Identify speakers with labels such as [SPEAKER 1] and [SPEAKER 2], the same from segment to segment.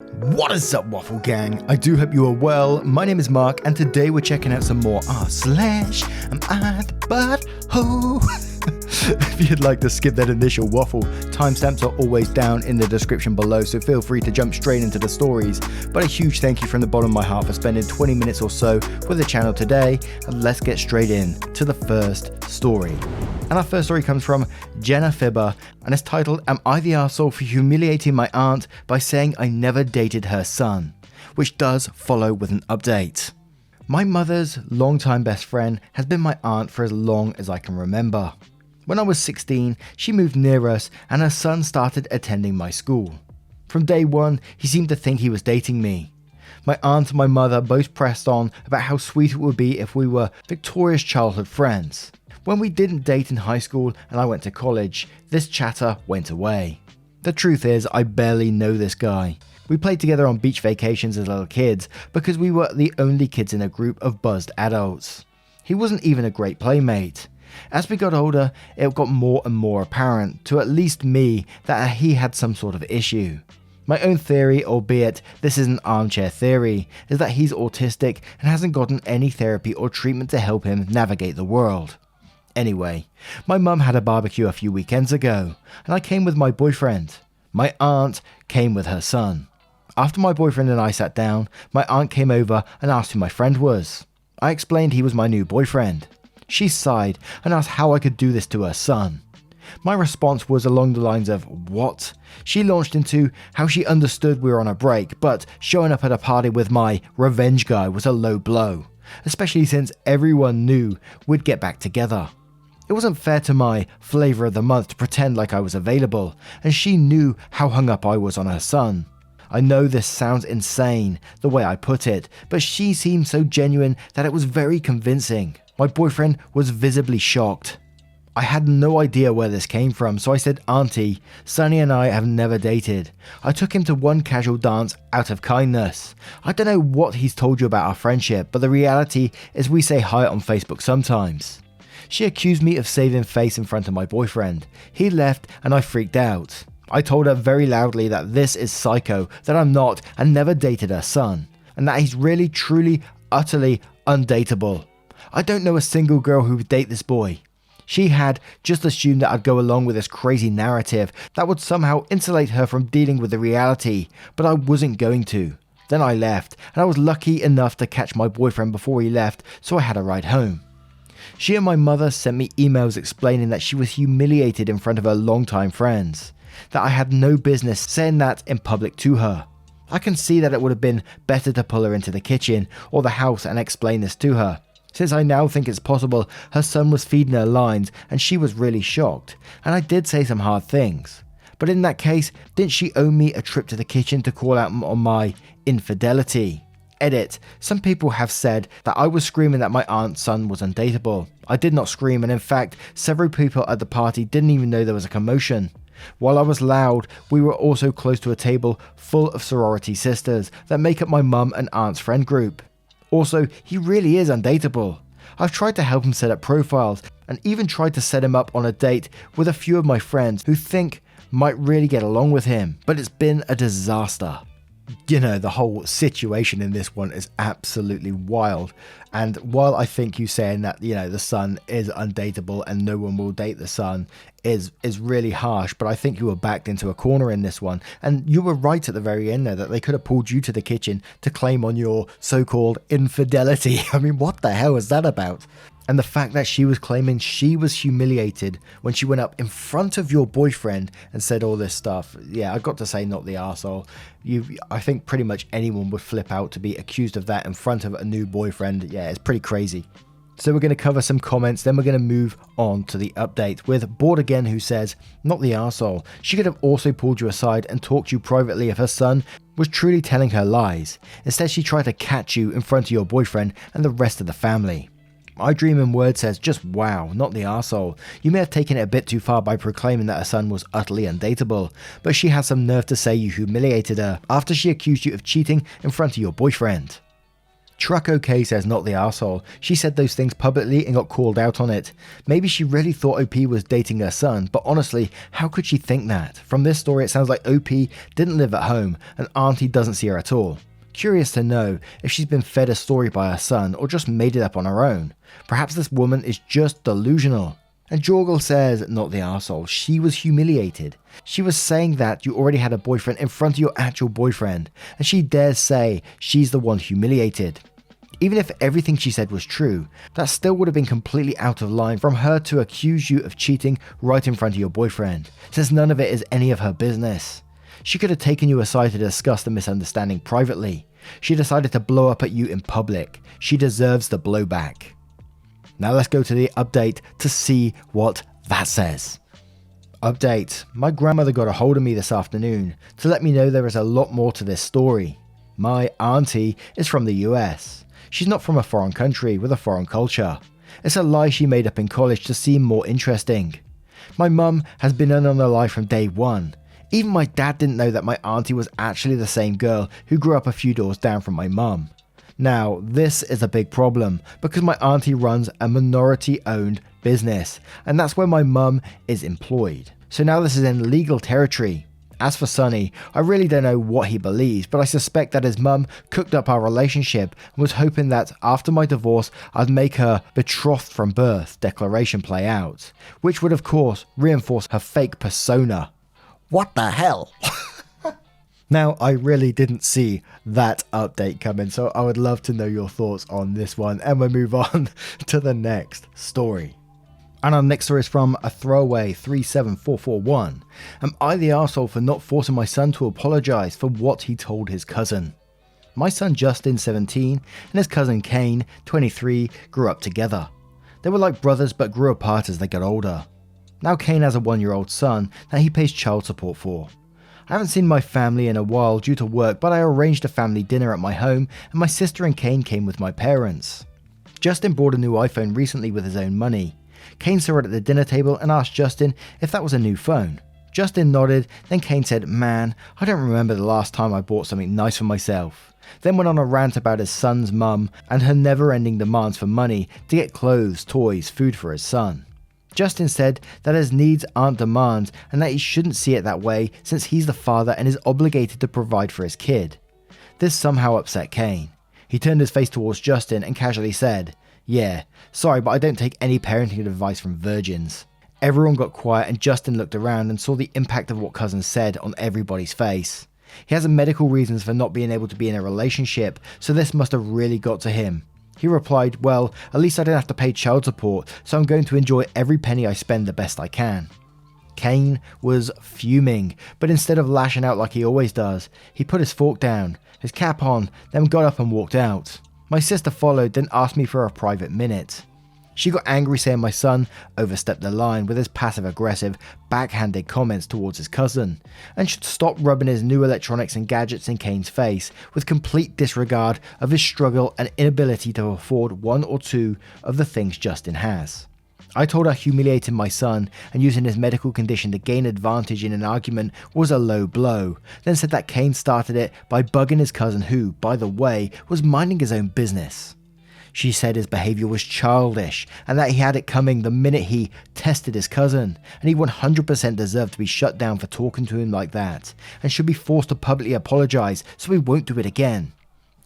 [SPEAKER 1] What is up, Waffle Gang? I do hope you are well. My name is Mark, and today we're checking out some more r/am I the butthole? If you'd like to skip that initial waffle, timestamps are always down in the description below, so feel free to jump straight into the stories. But a huge thank you from the bottom of my heart for spending 20 minutes or so with the channel today, and let's get straight in to the first story. And our first story comes from Jenna Fibber, and it's titled, "Am I the arsehole for humiliating my aunt by saying I never dated her son?" Which does follow with an update. My mother's longtime best friend has been my aunt for as long as I can remember. When I was 16, she moved near us and her son started attending my school. From day one, he seemed to think he was dating me. My aunt and my mother both pressed on about how sweet it would be if we were victorious childhood friends. When we didn't date in high school and I went to college, this chatter went away. The truth is, I barely know this guy. We played together on beach vacations as little kids because we were the only kids in a group of buzzed adults. He wasn't even a great playmate. As we got older, it got more and more apparent, to at least me, that he had some sort of issue. My own theory, albeit this is an armchair theory, is that he's autistic and hasn't gotten any therapy or treatment to help him navigate the world. Anyway, my mum had a barbecue a few weekends ago, and I came with my boyfriend. My aunt came with her son. After my boyfriend and I sat down, my aunt came over and asked who my friend was. I explained he was my new boyfriend. She sighed and asked how I could do this to her son. My response was along the lines of, "What?" She launched into how she understood we were on a break, but showing up at a party with my revenge guy was a low blow, especially since everyone knew we'd get back together. It wasn't fair to my flavor of the month to pretend like I was available, and she knew how hung up I was on her son. I know this sounds insane, the way I put it, but she seemed so genuine that it was very convincing. My boyfriend was visibly shocked. I had no idea where this came from, so I said, "Auntie, Sonny and I have never dated. I took him to one casual dance out of kindness. I don't know what he's told you about our friendship, but the reality is we say hi on Facebook sometimes." She accused me of saving face in front of my boyfriend. He left and I freaked out. I told her very loudly that this is psycho, that I'm not and never dated her son, and that he's really, truly, utterly undateable. I don't know a single girl who would date this boy. She had just assumed that I'd go along with this crazy narrative that would somehow insulate her from dealing with the reality, but I wasn't going to. Then I left, and I was lucky enough to catch my boyfriend before he left, so I had a ride home. She and my mother sent me emails explaining that she was humiliated in front of her longtime friends, that I had no business saying that in public to her. I can see that it would have been better to pull her into the kitchen or the house and explain this to her, since I now think it's possible her son was feeding her lines and she was really shocked, and I did say some hard things. But in that case, didn't she owe me a trip to the kitchen to call out on my infidelity? Edit. Some people have said that I was screaming that my aunt's son was undateable. I did not scream, and in fact, several people at the party didn't even know there was a commotion. While I was loud, we were also close to a table full of sorority sisters that make up my mum and aunt's friend group. Also, he really is undateable. I've tried to help him set up profiles, and even tried to set him up on a date with a few of my friends who think might really get along with him, but it's been a disaster. You know, the whole situation in this one is absolutely wild. And while I think you saying that, you know, the son is undateable and no one will date the son is really harsh, but I think you were backed into a corner in this one. And you were right at the very end there that they could have pulled you to the kitchen to claim on your so-called infidelity. I mean, what the hell is that about? And the fact that she was claiming she was humiliated when she went up in front of your boyfriend and said all this stuff. Yeah, I got to say, not the arsehole. I think pretty much anyone would flip out to be accused of that in front of a new boyfriend. Yeah, it's pretty crazy. So we're going to cover some comments, then we're going to move on to the update with Bored Again, who says, "Not the arsehole. She could have also pulled you aside and talked to you privately if her son was truly telling her lies. Instead, she tried to catch you in front of your boyfriend and the rest of the family." I Dream in Word says, "Just wow, not the arsehole. You may have taken it a bit too far by proclaiming that her son was utterly undateable, but she has some nerve to say you humiliated her after she accused you of cheating in front of your boyfriend." Truck OK says not the arsehole. She said those things publicly and got called out on it. Maybe she really thought OP was dating her son, but honestly, how could she think that? From this story it sounds like OP didn't live at home and Auntie doesn't see her at all. Curious to know if she's been fed a story by her son or just made it up on her own. Perhaps this woman is just delusional. And Jorgel says, not the arsehole, she was humiliated. She was saying that you already had a boyfriend in front of your actual boyfriend, and she dares say she's the one humiliated. Even if everything she said was true, that still would have been completely out of line from her to accuse you of cheating right in front of your boyfriend, since none of it is any of her business. She could have taken you aside to discuss the misunderstanding privately. She decided to blow up at you in public. She deserves the blowback. Now let's go to the update to see what that says. Update. My grandmother got a hold of me this afternoon to let me know there is a lot more to this story. My auntie is from the US. She's not from a foreign country with a foreign culture. It's a lie she made up in college to seem more interesting. My mum has been in on the lie from day one. Even my dad didn't know that my auntie was actually the same girl who grew up a few doors down from my mum. Now, this is a big problem because my auntie runs a minority-owned business, and that's where my mum is employed. So now this is in legal territory. As for Sonny, I really don't know what he believes, but I suspect that his mum cooked up our relationship and was hoping that after my divorce I'd make her betrothed from birth declaration play out, which would of course reinforce her fake persona. What the hell? Now, I really didn't see that update coming, so I would love to know your thoughts on this one, and we'll move on to the next story. And our next story is from a throwaway 37441. Am I the arsehole for not forcing my son to apologise for what he told his cousin? My son Justin, 17, and his cousin Kane, 23, grew up together. They were like brothers but grew apart as they got older. Now Kane has a 1-year-old son that he pays child support for. I haven't seen my family in a while due to work, but I arranged a family dinner at my home and my sister and Kane came with my parents. Justin bought a new iPhone recently with his own money. Kane saw it at the dinner table and asked Justin if that was a new phone. Justin nodded, then Kane said, "Man, I don't remember the last time I bought something nice for myself." Then went on a rant about his son's mum and her never-ending demands for money to get clothes, toys, food for his son. Justin said that his needs aren't demands and that he shouldn't see it that way since he's the father and is obligated to provide for his kid. This somehow upset Kane. He turned his face towards Justin and casually said, "Yeah, sorry, but I don't take any parenting advice from virgins." Everyone got quiet and Justin looked around and saw the impact of what cousin said on everybody's face. He has medical reasons for not being able to be in a relationship, so this must have really got to him. He replied, "Well, at least I don't have to pay child support, so I'm going to enjoy every penny I spend the best I can." Kane was fuming, but instead of lashing out like he always does, he put his fork down, his cap on, then got up and walked out. My sister followed, then asked me for a private minute. She got angry saying my son overstepped the line with his passive-aggressive, backhanded comments towards his cousin, and should stop rubbing his new electronics and gadgets in Kane's face with complete disregard of his struggle and inability to afford one or two of the things Justin has. I told her humiliating my son and using his medical condition to gain advantage in an argument was a low blow, then said that Kane started it by bugging his cousin who, by the way, was minding his own business. She said his behaviour was childish and that he had it coming the minute he tested his cousin, and he 100% deserved to be shut down for talking to him like that and should be forced to publicly apologise so he won't do it again.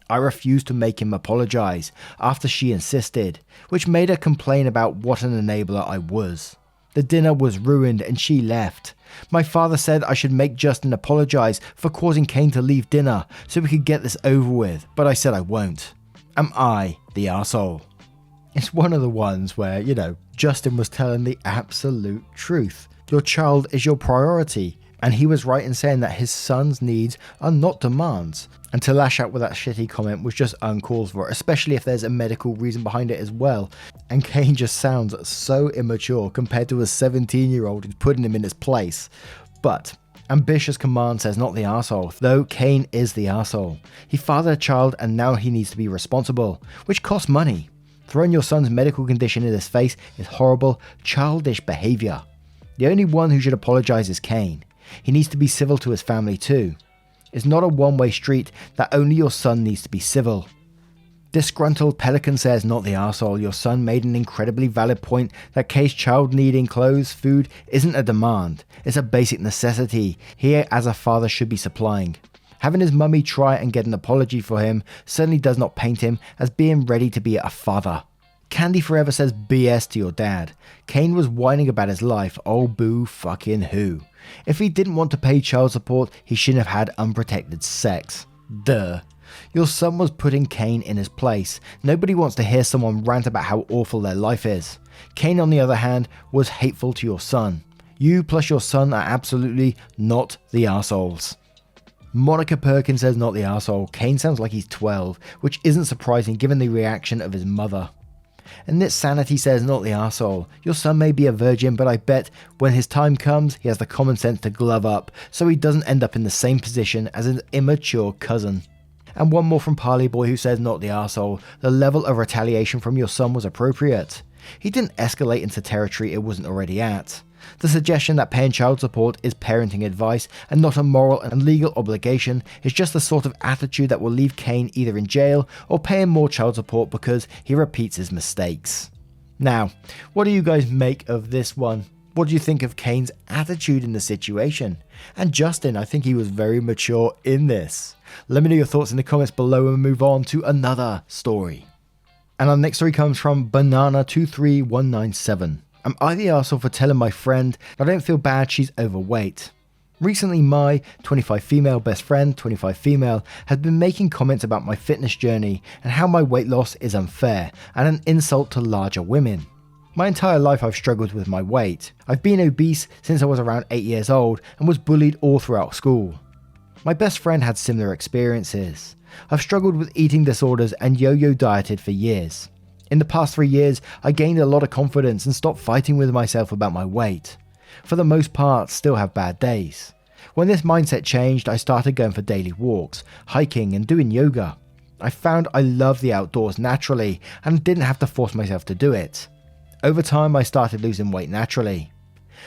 [SPEAKER 1] I refused to make him apologise after she insisted, which made her complain about what an enabler I was. The dinner was ruined and she left. My father said I should make Justin apologise for causing Kane to leave dinner so we could get this over with, but I said I won't. Am I the arsehole? It's one of the ones where, Justin was telling the absolute truth. Your child is your priority, and he was right in saying that his son's needs are not demands. And to lash out with that shitty comment was just uncalled for, especially if there's a medical reason behind it as well. And Kane just sounds so immature compared to a 17-year-old who's putting him in his place. But ambitious command says not the arsehole, though Kane is the arsehole. He fathered a child and now he needs to be responsible, which costs money. Throwing your son's medical condition in his face is horrible, childish behaviour. The only one who should apologise is Kane. He needs to be civil to his family too. It's not a one-way street that only your son needs to be civil. Disgruntled Pelican says, not the arsehole. Your son made an incredibly valid point that Kay's child needing clothes, food isn't a demand. It's a basic necessity he as a father should be supplying. Having his mummy try and get an apology for him certainly does not paint him as being ready to be a father. Candy Forever says, BS to your dad. Kane was whining about his life. Oh boo fucking who. If he didn't want to pay child support, he shouldn't have had unprotected sex. Duh. Your son was putting Kane in his place. Nobody wants to hear someone rant about how awful their life is. Kane, on the other hand, was hateful to your son. You plus your son are absolutely not the arseholes. Monica Perkins says, not the arsehole. Kane sounds like he's 12, which isn't surprising given the reaction of his mother. And Nit Sanity says, not the arsehole. Your son may be a virgin, but I bet when his time comes, he has the common sense to glove up, so he doesn't end up in the same position as an immature cousin. And one more from Parley Boy who says, not the arsehole. The level of retaliation from your son was appropriate. He didn't escalate into territory it wasn't already at. The suggestion that paying child support is parenting advice and not a moral and legal obligation is just the sort of attitude that will leave Kane either in jail or paying more child support because he repeats his mistakes. Now, what do you guys make of this one? What do you think of Kane's attitude in the situation? And Justin, I think he was very mature in this. Let me know your thoughts in the comments below and move on to another story. And our next story comes from Banana23197. Am I the arsehole for telling my friend that I don't feel bad she's overweight? Recently, my 25 female best friend, 25 female, has been making comments about my fitness journey and how my weight loss is unfair and an insult to larger women. My entire life I've struggled with my weight. I've been obese since I was around 8 years old and was bullied all throughout school. My best friend had similar experiences. I've struggled with eating disorders and yo-yo dieted for years. In the past 3 years, I gained a lot of confidence and stopped fighting with myself about my weight. For the most part, still have bad days. When this mindset changed, I started going for daily walks, hiking and doing yoga. I found I love the outdoors naturally and didn't have to force myself to do it. Over time, I started losing weight naturally.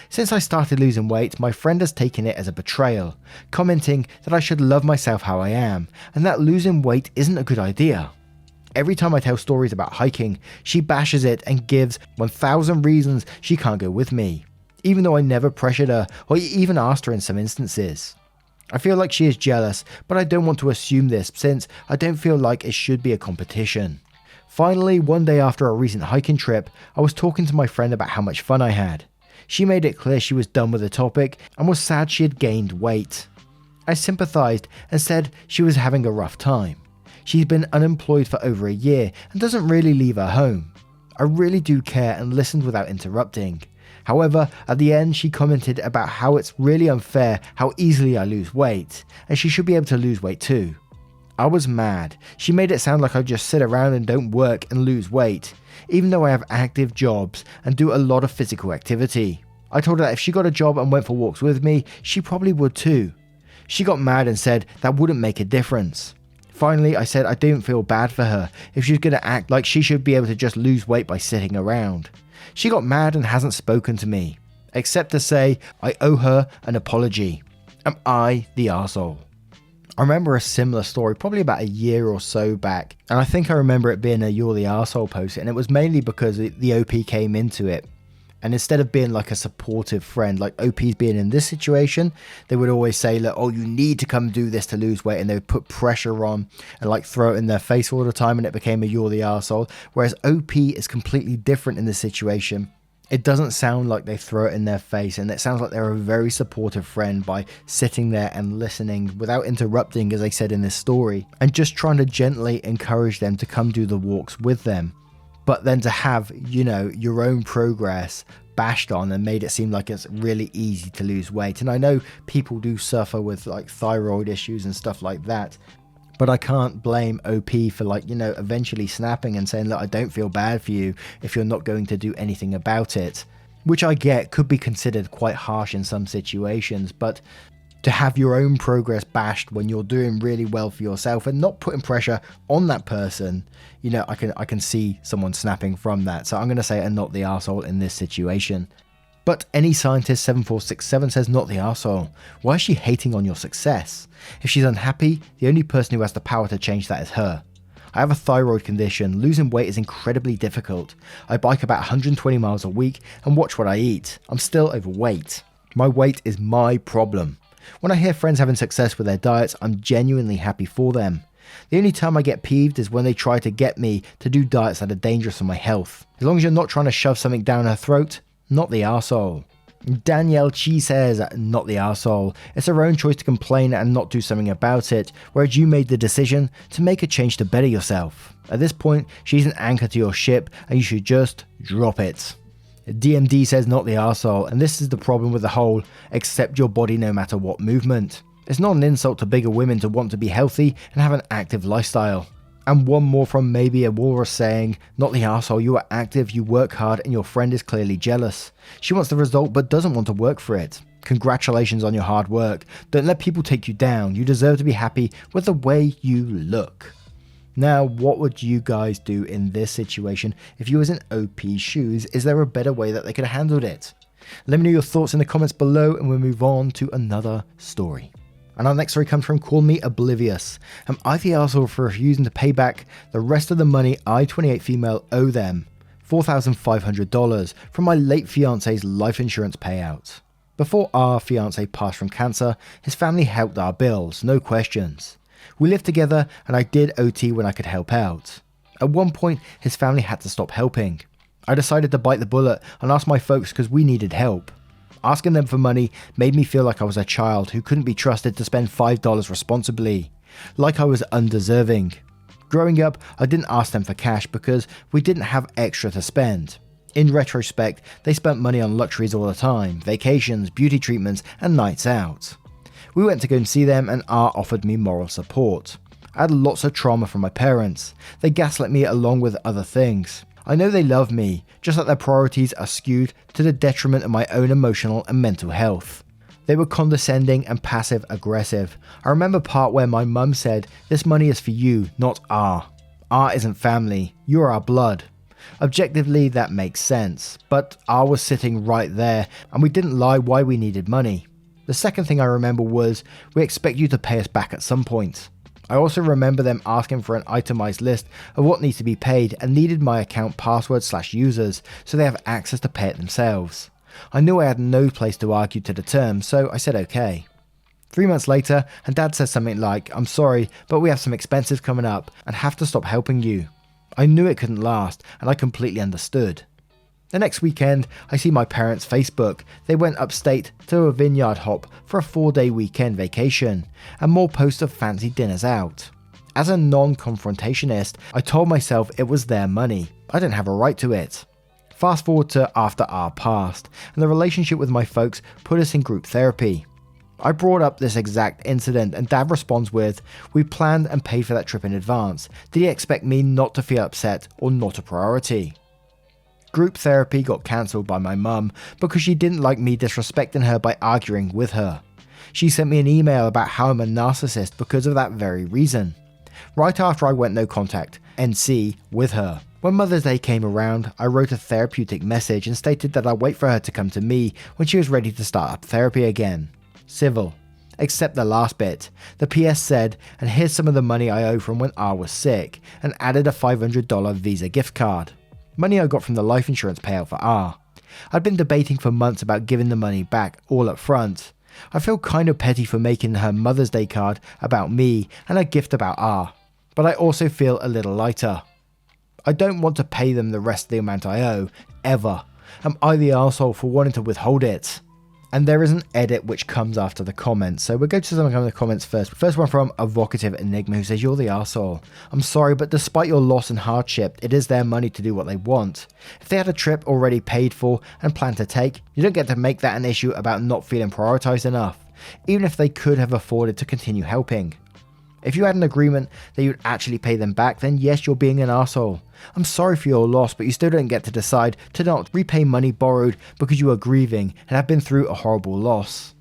[SPEAKER 1] Since I started losing weight, my friend has taken it as a betrayal, commenting that I should love myself how I am and that losing weight isn't a good idea. Every time I tell stories about hiking, she bashes it and gives 1,000 reasons she can't go with me, even though I never pressured her or even asked her in some instances. I feel like she is jealous, but I don't want to assume this since I don't feel like it should be a competition. Finally, one day after a recent hiking trip, I was talking to my friend about how much fun I had. She made it clear she was done with the topic and was sad she had gained weight. I sympathized and said she was having a rough time. She's been unemployed for over a year and doesn't really leave her home. I really do care and listened without interrupting. However, at the end she commented about how it's really unfair how easily I lose weight, and she should be able to lose weight too. I was mad. She made it sound like I just sit around and don't work and lose weight, even though I have active jobs and do a lot of physical activity. I told her that if she got a job and went for walks with me, she probably would too. She got mad and said that wouldn't make a difference. Finally, I said I don't feel bad for her if she's going to act like she should be able to just lose weight by sitting around. She got mad and hasn't spoken to me, except to say I owe her an apology. Am I the arsehole? I remember a similar story probably about a year or so back, and I think I remember it being a You're the Arsehole post, and it was mainly because the OP came into it. And instead of being like a supportive friend, like OP's being in this situation, they would always say, look, oh, you need to come do this to lose weight. And they would put pressure on and like throw it in their face all the time. And it became a You're the Arsehole. Whereas OP is completely different in this situation. It doesn't sound like they throw it in their face. And it sounds like they're a very supportive friend by sitting there and listening without interrupting, as I said in this story, and just trying to gently encourage them to come do the walks with them. But then to have, you know, your own progress bashed on and made it seem like it's really easy to lose weight. And I know people do suffer with like thyroid issues and stuff like that, but I can't blame OP for like, you know, eventually snapping and saying, look, I don't feel bad for you if you're not going to do anything about it, which I get could be considered quite harsh in some situations. But to have your own progress bashed when you're doing really well for yourself and not putting pressure on that person, you know, I can see someone snapping from that. So I'm going to say I'm not the arsehole in this situation. But Any Scientist 7467 says, not the arsehole. Why is she hating on your success? If she's unhappy, the only person who has the power to change that is her. I have a thyroid condition, losing weight is incredibly difficult. I bike about 120 miles a week and watch what I eat. I'm still overweight. My weight is my problem. When I hear friends having success with their diets, I'm genuinely happy for them. The only time I get peeved is when they try to get me to do diets that are dangerous for my health. As long as you're not trying to shove something down her throat, not the arsehole. Danielle Chi says, not the arsehole. It's her own choice to complain and not do something about it, whereas you made the decision to make a change to better yourself. At this point, she's an anchor to your ship and you should just drop it. DMD says, not the arsehole, and this is the problem with the whole accept your body no matter what movement. It's not an insult to bigger women to want to be healthy and have an active lifestyle. And one more from maybe a walrus saying, not the arsehole, you are active, you work hard, and your friend is clearly jealous. She wants the result but doesn't want to work for it. Congratulations on your hard work. Don't let people take you down. You deserve to be happy with the way you look. Now, what would you guys do in this situation if you was in OP's shoes? Is there a better way that they could have handled it? Let me know your thoughts in the comments below and we'll move on to another story. And our next story comes from Call Me Oblivious. Am I the arsehole for refusing to pay back the rest of the money I, 28 female, owe them? $4,500 from my late fiance's life insurance payout. Before our fiance passed from cancer, his family helped our bills, no questions. We lived together and I did OT when I could help out. At one point, his family had to stop helping. I decided to bite the bullet and ask my folks because we needed help. Asking them for money made me feel like I was a child who couldn't be trusted to spend $5 responsibly, like I was undeserving. Growing up, I didn't ask them for cash because we didn't have extra to spend. In retrospect, they spent money on luxuries all the time, vacations, beauty treatments, and nights out. We went to go and see them and R offered me moral support. I had lots of trauma from my parents. They gaslit me along with other things. I know they love me, just that their priorities are skewed to the detriment of my own emotional and mental health. They were condescending and passive aggressive. I remember part where my mum said, this money is for you, not R. R isn't family, you're our blood. Objectively that makes sense, but R was sitting right there and we didn't lie why we needed money. The second thing I remember was, we expect you to pay us back at some point. I also remember them asking for an itemized list of what needs to be paid and needed my account password/users so they have access to pay it themselves. I knew I had no place to argue to the terms, so I said okay. 3 months later, and Dad says something like, I'm sorry, but we have some expenses coming up and have to stop helping you. I knew it couldn't last and I completely understood. The next weekend, I see my parents' Facebook. They went upstate to a vineyard hop for a 4-day weekend vacation, and more posts of fancy dinners out. As a non-confrontationist, I told myself it was their money. I didn't have a right to it. Fast forward to after our passed, and the relationship with my folks put us in group therapy. I brought up this exact incident and Dad responds with, we planned and paid for that trip in advance. Did he expect me not to feel upset or not a priority? Group therapy got cancelled by my mum because she didn't like me disrespecting her by arguing with her. She sent me an email about how I'm a narcissist because of that very reason. Right after I went no contact, NC, with her. When Mother's Day came around, I wrote a therapeutic message and stated that I'd wait for her to come to me when she was ready to start up therapy again. Civil. Except the last bit. The PS said, and here's some of the money I owe from when R was sick, and added a $500 Visa gift card. Money I got from the life insurance payout for R. I'd been debating for months about giving the money back all up front. I feel kind of petty for making her Mother's Day card about me and a gift about R, but I also feel a little lighter. I don't want to pay them the rest of the amount I owe, ever. Am I the arsehole for wanting to withhold it? And there is an edit which comes after the comments, so we'll go to some of the comments first. First one from Evocative Enigma who says, you're the arsehole. I'm sorry, but despite your loss and hardship, it is their money to do what they want. If they had a trip already paid for and planned to take, you don't get to make that an issue about not feeling prioritized enough, even if they could have afforded to continue helping. If you had an agreement that you'd actually pay them back, then yes, you're being an arsehole. I'm sorry for your loss, but you still don't get to decide to not repay money borrowed because you are grieving and have been through a horrible loss.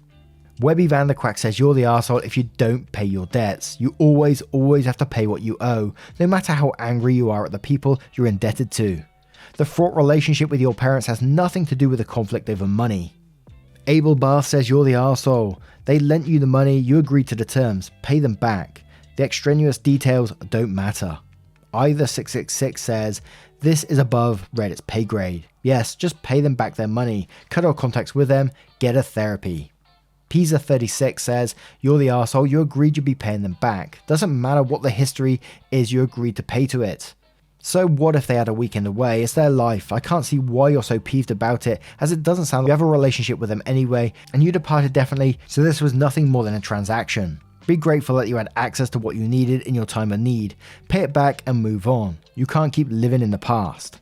[SPEAKER 1] Webby Van the Quack says, you're the arsehole if you don't pay your debts. You always have to pay what you owe, no matter how angry you are at the people you're indebted to. The fraught relationship with your parents has nothing to do with the conflict over money. Abel Bath says, you're the arsehole. They lent you the money, you agreed to the terms, pay them back. The extraneous details don't matter. Either 666 says, this is above Reddit's pay grade. Yes, just pay them back their money, cut all contacts with them, get a therapy. Pisa36 says, you're the arsehole, you agreed you'd be paying them back. Doesn't matter what the history is, you agreed to pay to it. So what if they had a weekend away? It's their life. I can't see why you're so peeved about it, as it doesn't sound like you have a relationship with them anyway, and you departed definitely, so this was nothing more than a transaction. Be grateful that you had access to what you needed in your time of need. Pay it back and move on. You can't keep living in the past.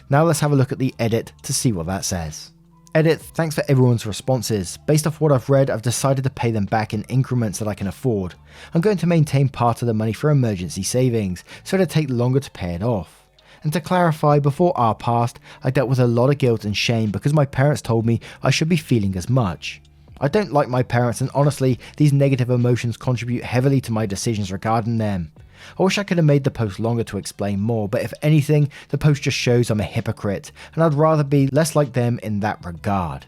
[SPEAKER 1] Now let's have a look at the edit to see what that says. Edit, thanks for everyone's responses. Based off what I've read, I've decided to pay them back in increments that I can afford. I'm going to maintain part of the money for emergency savings, so it'll take longer to pay it off. And to clarify, before our past, I dealt with a lot of guilt and shame because my parents told me I should be feeling as much. I don't like my parents, and honestly, these negative emotions contribute heavily to my decisions regarding them. I wish I could have made the post longer to explain more, but if anything, the post just shows I'm a hypocrite, and I'd rather be less like them in that regard.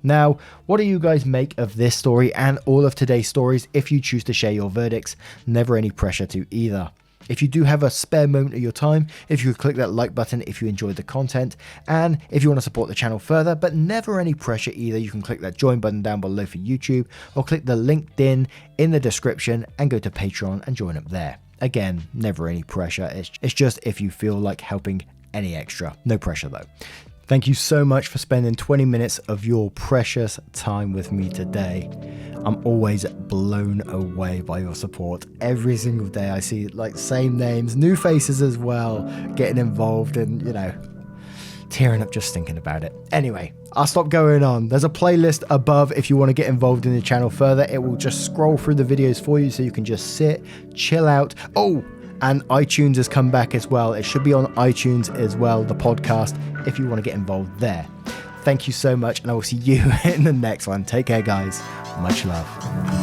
[SPEAKER 1] Now, what do you guys make of this story and all of today's stories? If you choose to share your verdicts, never any pressure to either. If you do have a spare moment of your time, if you could click that like button if you enjoyed the content, and if you want to support the channel further, but never any pressure either, you can click that join button down below for YouTube, or click the LinkedIn in the description and go to Patreon and join up there. Again, never any pressure, it's just if you feel like helping any extra. No pressure though. Thank you so much for spending 20 minutes of your precious time with me today. I'm always blown away by your support. Every single day I see like same names, new faces as well, getting involved and, you know, tearing up just thinking about it. Anyway, I'll stop going on. There's a playlist above if you want to get involved in the channel further. It will just scroll through the videos for you so you can just sit, chill out. Oh, and iTunes has come back as well. It should be on iTunes as well, the podcast, if you want to get involved there. Thank you so much, and I will see you in the next one. Take care, guys. Much love.